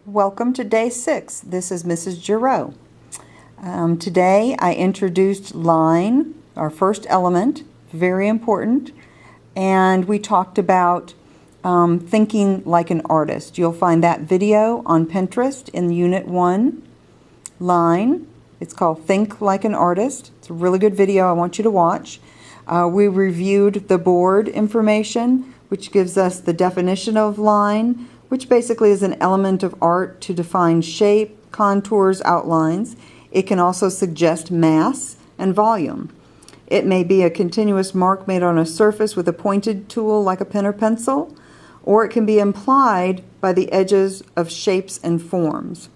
Welcome to day 6. This is Mrs. Giroux. Today I introduced line, our first element, very important, and we talked about thinking like an artist. You'll find that video on Pinterest in Unit 1, line. It's called Think Like an Artist. It's a really good video I want you to watch. We reviewed the board information, which gives us the definition of line, which basically is an element of art to define shape, contours, outlines. It can also suggest mass and volume. It may be a continuous mark made on a surface with a pointed tool like a pen or pencil, or it can be implied by the edges of shapes and forms.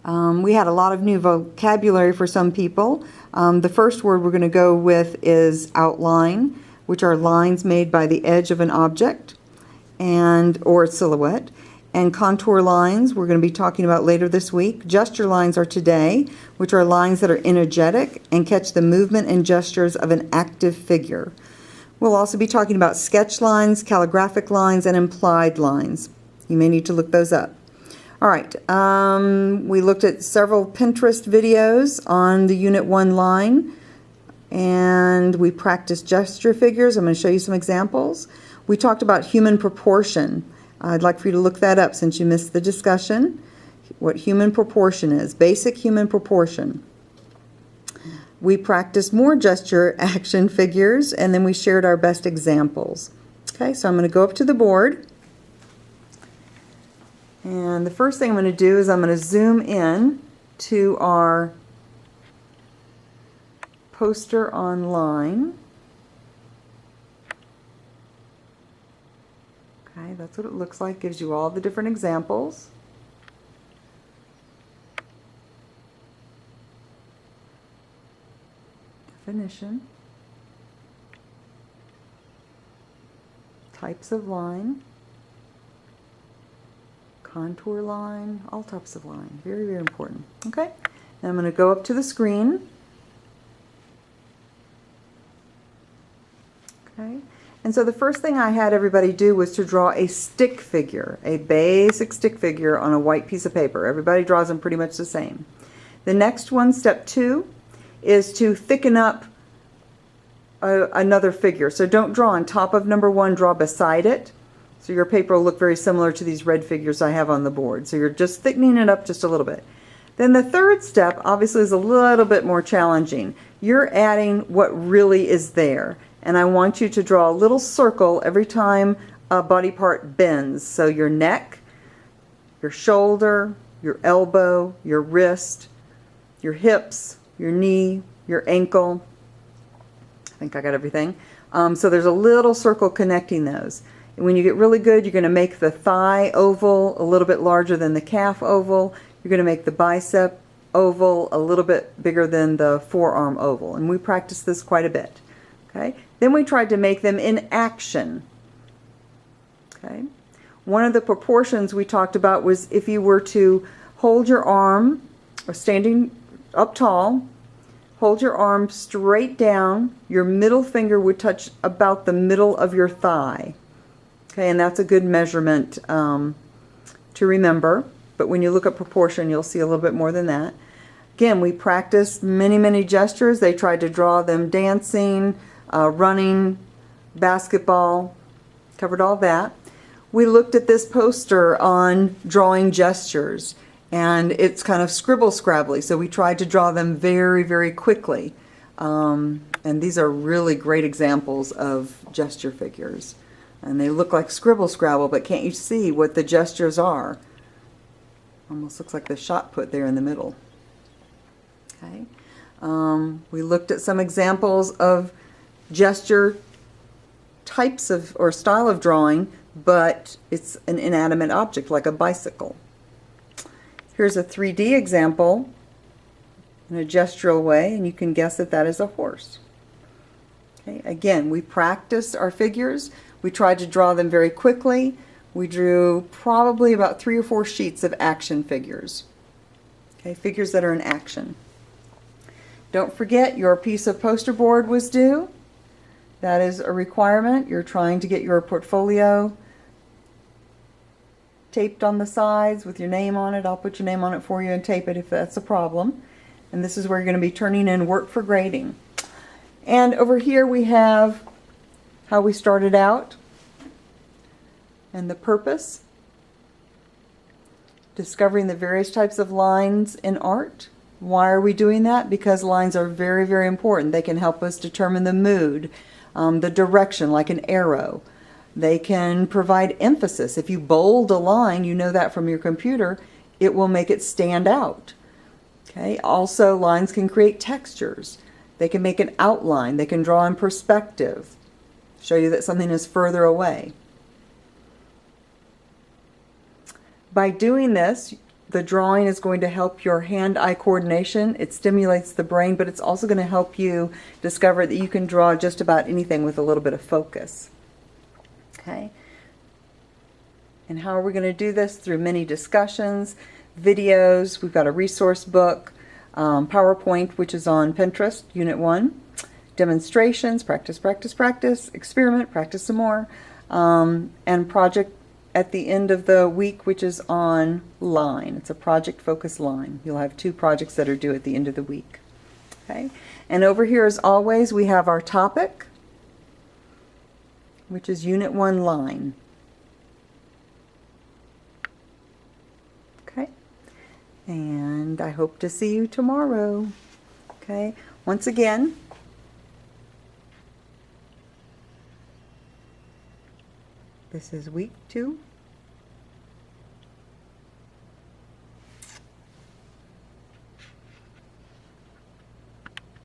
We had a lot of new vocabulary for some people. The first word we're going to go with is outline, which are lines made by the edge of an object or silhouette. And contour lines we're going to be talking about later this week. Gesture lines are today, which are lines that are energetic and catch the movement and gestures of an active figure. We'll also be talking about sketch lines, calligraphic lines, and implied lines. You may need to look those up. All right, we looked at several Pinterest videos on the Unit 1 line, and we practiced gesture figures. I'm going to show you some examples. We talked about human proportion. I'd like for you to look that up since you missed the discussion. What human proportion is, basic human proportion. We practiced more gesture action figures, and then we shared our best examples. Okay, so I'm going to go up to the board. And the first thing I'm going to do is I'm going to zoom in to our poster online. Okay, that's what it looks like. Gives you all the different examples. Definition. Types of line. Contour line, all types of line. Very, very important. Okay, now I'm going to go up to the screen. Okay, and so the first thing I had everybody do was to draw a stick figure, a basic stick figure on a white piece of paper. Everybody draws them pretty much the same. The next one, step 2, is to thicken up another figure. So don't draw on top of number 1, draw beside it. So your paper will look very similar to these red figures I have on the board. So you're just thickening it up just a little bit. Then the third step obviously is a little bit more challenging. You're adding what really is there. And I want you to draw a little circle every time a body part bends. So your neck, your shoulder, your elbow, your wrist, your hips, your knee, your ankle. I think I got everything. So there's a little circle connecting those. When you get really good, you're going to make the thigh oval a little bit larger than the calf oval. You're going to make the bicep oval a little bit bigger than the forearm oval. And we practiced this quite a bit. Okay. Then we tried to make them in action. Okay. One of the proportions we talked about was if you were to hold your arm, or standing up tall, hold your arm straight down, your middle finger would touch about the middle of your thigh. Okay, and that's a good measurement to remember. But when you look at proportion, you'll see a little bit more than that. Again, we practiced many, many gestures. They tried to draw them dancing, running, basketball, covered all that. We looked at this poster on drawing gestures, and it's kind of scribble-scrabbly, so we tried to draw them very, very quickly. And these are really great examples of gesture figures. And they look like scribble-scrabble, but can't you see what the gestures are? Almost looks like the shot put there in the middle. Okay. We looked at some examples of gesture types of or style of drawing, but it's an inanimate object like a bicycle. Here's a 3D example in a gestural way, and you can guess that that is a horse. Okay. Again, we practiced our figures. We tried to draw them very quickly. We drew probably about 3 or 4 sheets of action figures. Okay, figures that are in action. Don't forget your piece of poster board was due. That is a requirement. You're trying to get your portfolio taped on the sides with your name on it. I'll put your name on it for you and tape it if that's a problem. And this is where you're going to be turning in work for grading. And over here we have how we started out and the purpose. Discovering the various types of lines in art. Why are we doing that? Because lines are very, very important. They can help us determine the mood, the direction, like an arrow. They can provide emphasis. If you bold a line, you know that from your computer, it will make it stand out. Okay. Also, lines can create textures. They can make an outline. They can draw in perspective, show you that something is further away. By doing this, the drawing is going to help your hand-eye coordination. It stimulates the brain, but it's also going to help you discover that you can draw just about anything with a little bit of focus. Okay. And how are we going to do this? Through many discussions, videos. We've got a resource book, PowerPoint, which is on Pinterest, Unit 1, demonstrations, practice, practice, practice, experiment, practice some more, and project at the end of the week, which is on line. It's a project focus line. You'll have 2 projects that are due at the end of the week. Okay. And over here, as always, we have our topic, which is Unit 1 line. Okay. And I hope to see you tomorrow. Okay. Once again, this is week 2.